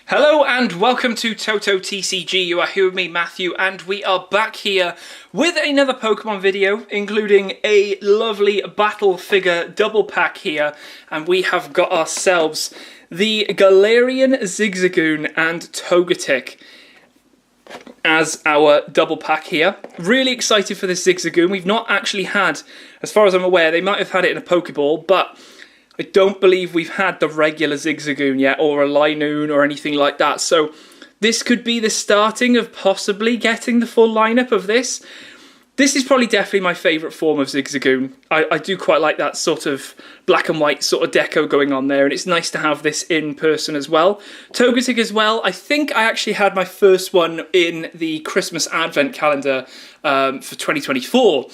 Hello and welcome to Toto TCG. You are here with me, Matthew, and we are back here with another Pokemon video, including a lovely battle figure double pack here, and we have got ourselves the Galarian Zigzagoon and Togetic as our double pack here. Really excited for this Zigzagoon. We've not actually had, as far as I'm aware, they might have had it in a Pokeball, but I don't believe we've had the regular Zigzagoon yet, or a Linoon, or anything like that. So this could be the starting of possibly getting the full lineup of this. This is probably definitely my favourite form of Zigzagoon. I do quite like that sort of black and white sort of deco going on there, and it's nice to have this in person as well. Togetic as well. I think I actually had my first one in the Christmas Advent calendar for 2024.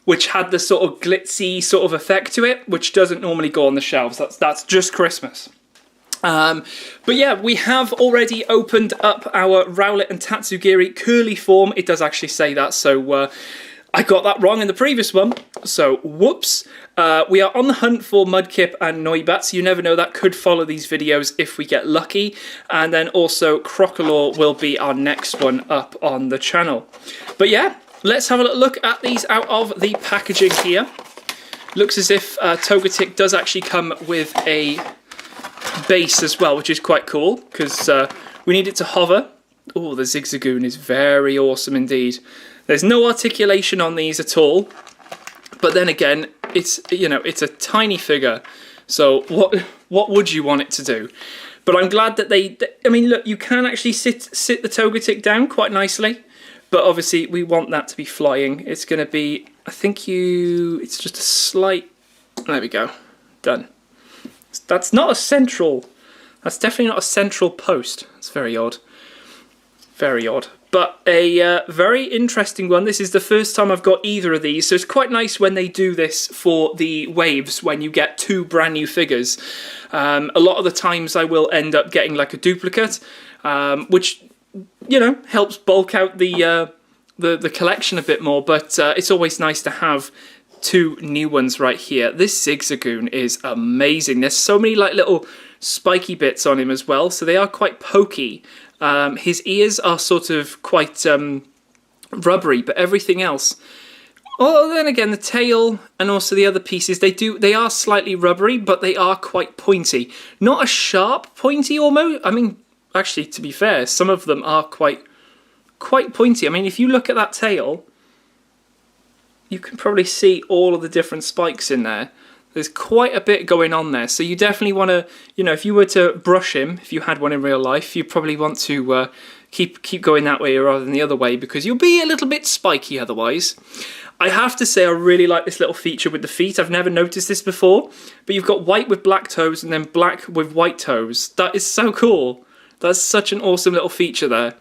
Which had the sort of glitzy sort of effect to it, which doesn't normally go on the shelves. That's just Christmas. But yeah, we have already opened up our Rowlet and Tatsugiri curly form. It does actually say that, so I got that wrong in the previous one. So, whoops. We are on the hunt for Mudkip and Noibat. You never know, that could follow these videos if we get lucky. And then also Crocodile will be our next one up on the channel. But yeah, let's have a little look at these out of the packaging here. Looks as if Togetic does actually come with a base as well, which is quite cool, because we need it to hover. Oh, the Zigzagoon is very awesome indeed. There's no articulation on these at all, but then again, it's, you know, it's a tiny figure, so what would you want it to do? But I'm glad that I mean, look, you can actually sit the Togetic down quite nicely. But obviously, we want that to be flying. It's going to be, I think it's just a slight, there we go, done. That's not a central, that's definitely not a central post. It's very odd. Very odd. But a very interesting one. This is the first time I've got either of these. So it's quite nice when they do this for the waves, when you get two brand new figures. A lot of the times I will end up getting like a duplicate, which, you know, helps bulk out the collection a bit more, but it's always nice to have two new ones right here. This Zigzagoon is amazing. There's so many like little spiky bits on him as well, so they are quite pokey. His ears are sort of quite rubbery, but everything else, well, then again, the tail and also the other pieces, they are slightly rubbery, but they are quite pointy. Not a sharp pointy almost. I mean, actually, to be fair, some of them are quite pointy. I mean, if you look at that tail, you can probably see all of the different spikes in there. There's quite a bit going on there. So you definitely want to, you know, if you were to brush him, if you had one in real life, you probably want to keep going that way rather than the other way, because you'll be a little bit spiky otherwise. I have to say I really like this little feature with the feet. I've never noticed this before, but you've got white with black toes and then black with white toes. That is so cool. That's such an awesome little feature there.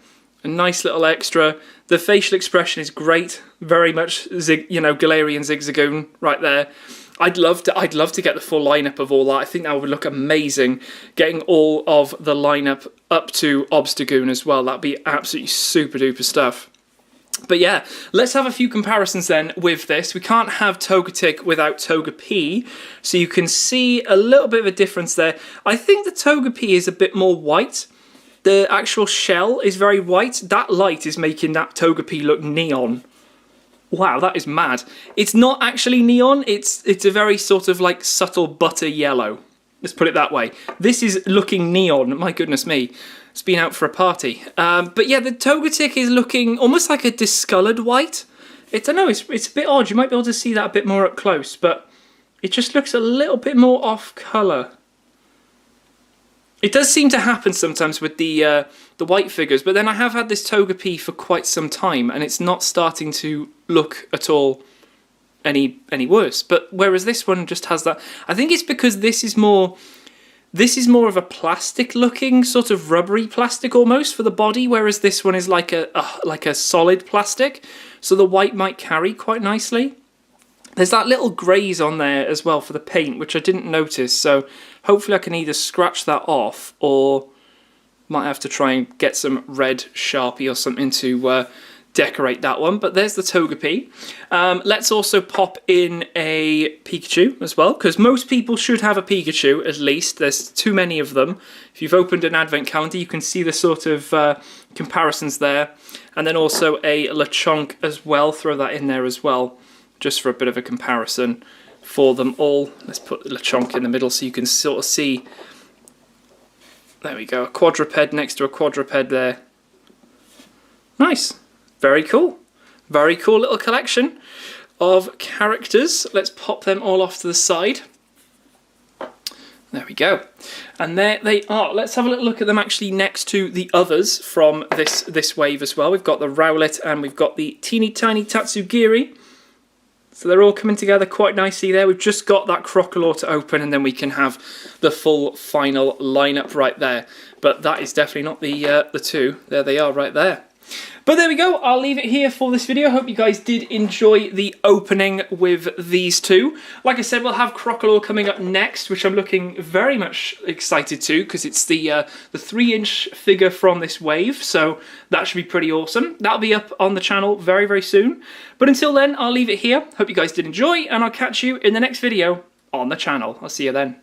A nice little extra. The facial expression is great. Very much, Galarian Zigzagoon right there. I'd love to get the full lineup of all that. I think that would look amazing. Getting all of the lineup up to Obstagoon as well. That'd be absolutely super duper stuff. But yeah, let's have a few comparisons then with this. We can't have Togetic without Togepi, so you can see a little bit of a difference there. I think the Togepi is a bit more white. The actual shell is very white. That light is making that Togepi look neon. Wow, that is mad. It's not actually neon. It's a very sort of like subtle butter yellow. Let's put it that way. This is looking neon. My goodness me. It's been out for a party. But yeah, the Togetic is looking almost like a discoloured white. I don't know, it's a bit odd. You might be able to see that a bit more up close, but it just looks a little bit more off colour. It does seem to happen sometimes with the white figures, but then I have had this Togepi for quite some time, and it's not starting to look at all any worse. But whereas this one just has that, I think it's because this is more of a plastic-looking, sort of rubbery plastic almost for the body, whereas this one is like a solid plastic, so the white might carry quite nicely. There's that little graze on there as well for the paint, which I didn't notice, so hopefully I can either scratch that off or might have to try and get some red Sharpie or something to decorate that one. But there's the Togepi. Let's also pop in a Pikachu as well, because most people should have a Pikachu at least. There's too many of them. If you've opened an advent calendar, you can see the sort of comparisons there. And then also a Lechonk as well. Throw that in there as well, just for a bit of a comparison for them all. Let's put Lechonk in the middle so you can sort of see. There we go, a quadruped next to a quadruped there. Nice. Very cool. Very cool little collection of characters. Let's pop them all off to the side. There we go. And there they are. Let's have a little look at them actually next to the others from this wave as well. We've got the Rowlet and we've got the teeny tiny Tatsugiri. So they're all coming together quite nicely there. We've just got that Crocodile to open and then we can have the full final lineup right there. But that is definitely not the two. There they are right there. But there we go, I'll leave it here for this video. Hope you guys did enjoy the opening with these two. Like I said, we'll have Crocodile coming up next, which I'm looking very much excited to, because it's the 3-inch figure from this wave, so that should be pretty awesome. That'll be up on the channel very, very soon. But until then, I'll leave it here. Hope you guys did enjoy, and I'll catch you in the next video on the channel. I'll see you then.